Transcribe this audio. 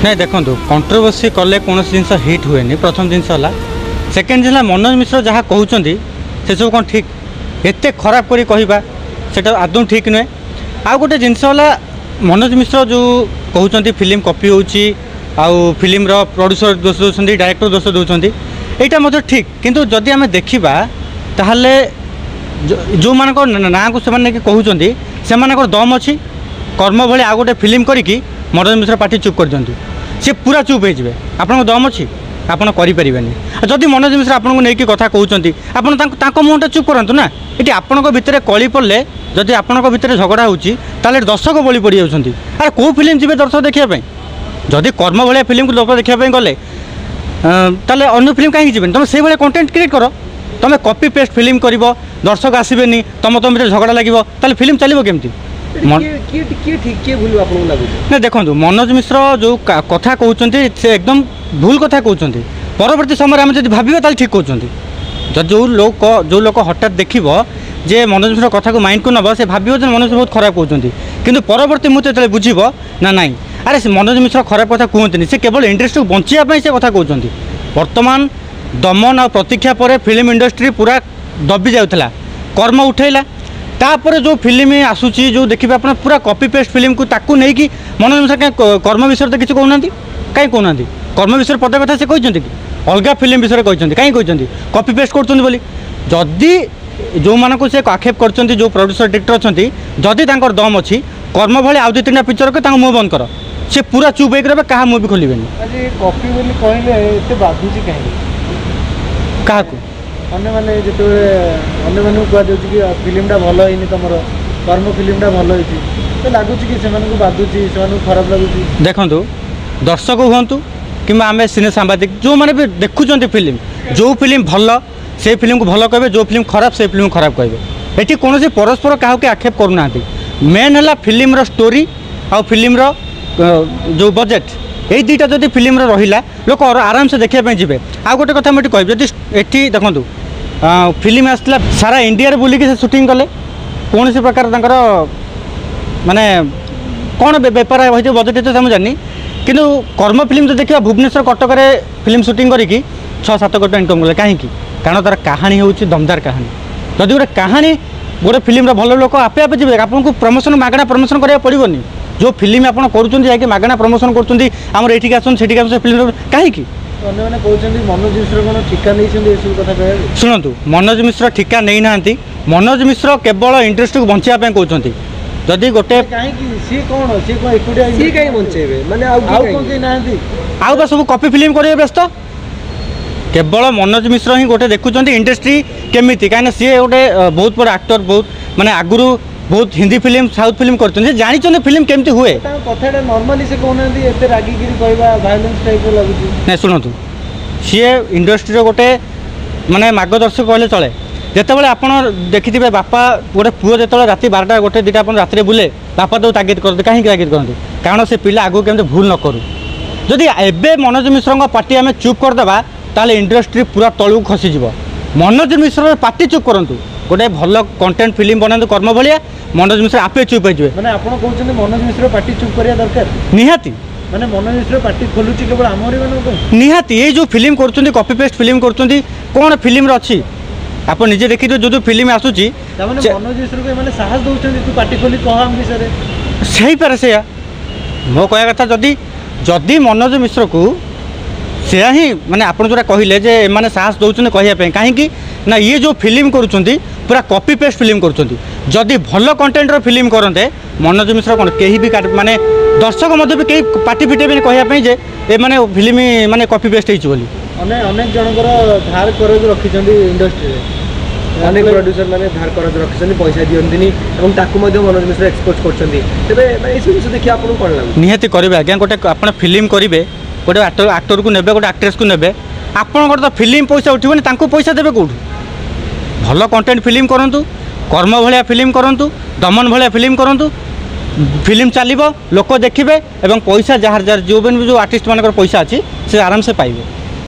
नहीं देखो कंट्रोवर्सी कले कौन जिनस हिट हुए प्रथम जिनस है सेकेंड जिन मनोज मिश्र जहाँ कहते से सब कौन ठीक एत खराब करी कहवा से आदौ ठीक नुहे आउ गोटे जिनस है मनोज मिश्र जो कहते फिल्म कॉपी हो फिल्म प्रोड्यूसर दोष दौरान डायरेक्टर दोष दौरान यहाँ मतलब ठीक किंतु जदि आम देखा ताहले जो मान ना को से कहते से दम अच्छी कर्म भले आउ गोटे फिल्म करके मनोज मिश्र पार्टी चुप कर दिखाँ सी पूरा चुप हो आपन दम अच्छी आपड़ करें जदि मनोज मिश्र आपको नहीं कथा कहते आप मुहटा चुप करूँ ना ये आपण भितर कली पड़े जदि आपण भितर झगड़ा होते दर्शक बलि पड़ जाती अरे कौ फिल्म जी दर्शक देखापी जदि कर्म भाया फिल्म को लोक देखापी गले अन्य फिल्म कहीं जी तुम से भाई कंटेंट क्रिएट कर तुम कॉपी पेस्ट फिल्म कर दर्शक आसबेनि तुम भितर झगड़ा लगे फिल्म चलो केमती ना देखो मनोज मिश्र जो कथा कहते से एकदम भूल कथा कहते परवर्ती समय आम जब भाव ठीक कहते जो लोक हठात देख जे मनोज मिश्र कथा को माइंड को नब से भाव मनोज मिश्र बहुत खराब कहते कि परवर्ती मुहूर्त जो बुझब ना नाई अरे मनोज मिश्र खराब कथा कहते से केवल इंडस्ट्री को बचाई से कथा कहते बर्तमान दमन आ प्रतीक्षा पर फिल्म इंडस्ट्री पूरा दबी जाऊला कर्म उठेला तापर जो फिल्म आसूची जो देखिए आप पूरा कॉपी पेस्ट फिल्म को ताकू नहीं कि मनोज मिश्र क्या कर्म विषय तो किसी कहना कहीं कहना कर्म विषय पद कथा से कहते कि अलग फिल्म विषय कहते कहीं कहते कॉपी पेस्ट कर जदि जो मानक से आक्षेप कर जो प्रोड्यूसर डायरेक्टर अच्छा जदि दम अच्छी कर्म भाई आउ 2-3टा पिक्चर के मुँह बंद कर से पूरा चुप होकर रहे क्या मुँह भी खोलें क्या मैंने जो कि फिल्मटा भल है तुम कर्म फिल्मटा भल हो लगुच कि बाधुची से खराब लगुच देखूँ दर्शक हूँ कि आम सिने सांबादिक जो मैंने भी देखुं फिल्म जो फिल्म भल से फिल्म को भल कहे जो फिल्म खराब से फिल्म खराब कहे ये कौन परस्पर क्या आक्षेप करूना मेन है फिल्म स्टोरी आ फिल्म जो बजेट यही दुईटा जब फिल्म रहा लोक आराम से देखा जी आ गोटे कथा मुझे कह ये देखूँ फिल्म आसला सारा इंडिया बुलिकी से शूटिंग कले कौन सी प्रकार माने कौन बेपार हो बजेट तो मुझे जानी किंतु कर्म फिल्म जो देखा भुवनेश्वर कटक फिल्म शूटिंग करके 6-7 कोटी इनकम कले कहीं कारण तार कहानी हूँ दमदार कहानी जदि गोटे कहानी गोटे फिल्म भल लोक आपे आपे जी आपको प्रमोशन मागणा प्रमोशन करा पड़ोनी जो फिल्म आप कर मागणा प्रमोशन करमर ये आसन से फिल्म कहीं मनोज मिश्र कौन ठिका नहीं शुणु मनोज मिश्र ठिका नहीं ना मनोज मिश्र केवल इंडस्ट्री को बचाई कहते जदि गोटे आउ सब कॉपी फिल्म करेंगे व्यस्त केवल मनोज मिश्र ही गोटे देखुं इंडस्ट्री केमी कहीं सी गोटे बहुत बड़ा एक्टर बहुत माने आगुरी बहुत हिंदी फिल्म साउथ फिल्म करते जानी फिल्म केमती हुए नहीं शुणु सी इंडस्ट्री गोटे माने मार्गदर्शक कहले चले जितेबाला आप देखिए बापा गोटे पुओ जो राति 12टा 1-2टा राति बुले बापा तो तागिद करते कहीं तागिद करते कारण से पिला आगू केमती भूल न करूँ जदि एबे मनोज मिश्र पार्टी आम चुप करदेबा ताले इंडस्ट्री पूरा तलू खसीज मनोज मिश्र पार्टी चुप करूँ गोटे भल कंटेंट फिल्म बनाते कर्म भाया मनोज मिश्र आपे चुप हो मैंने आपड़ कहते मनोज मिश्र पार्टी चुप करा दरकार निहाती मैंने मनोज मिश्र पार्टी खोलुची केवल आमरी मान निहाती ये जो फिल्म कर कॉपी पेस्ट फिल्म कर कौन फिल्म अच्छी आप निजे देखी जो फिल्म आसूची मनोज मिश्र को मैंने साहस दौरान तू पार्टी खोली कह आम विषय सही पारे से मो कह कथा जदि मनोज मिश्र को से ही माने आप जो कहले जे मैंने साहस दौरान कहवाई कहीं ना ये जो फिल्म करुँच पूरा कॉपी पेस्ट फिल्म करुँच जदि भल कंटेंटर फिल्म करते मनोज मिश्र कौन कहीं भी माने दर्शक मध्य भी कहीं पार्टी फिटेबे कहवाई जे ये माने फिल्म माने कॉपी पेस्ट होली अनेक जनकर धार कर रखी इंडस्ट्री अनेक प्रोड्यूसर मैंने धार कर रखी पैसा दिखती मनोज मिश्र एक्सपोज कर देखिए आपको कौन लगे निहाती करेंगे आज्ञा गोटे आप फिल्म करेंगे गोटे आक्टर को नेबे गोटे आक्ट्रेस को नेबे आपंकर तो फिल्म पैसा उठबनी पैसा देवे कौटू भल कंटेंट फिल्म करूँ कर्म भाया फिल्म करूँ दमन भाया फिल्म करूँ फिल्म चलो लोक देखिए पैसा जार जो आर्टिस्ट मान पैसा अच्छी से आराम से पाइबे।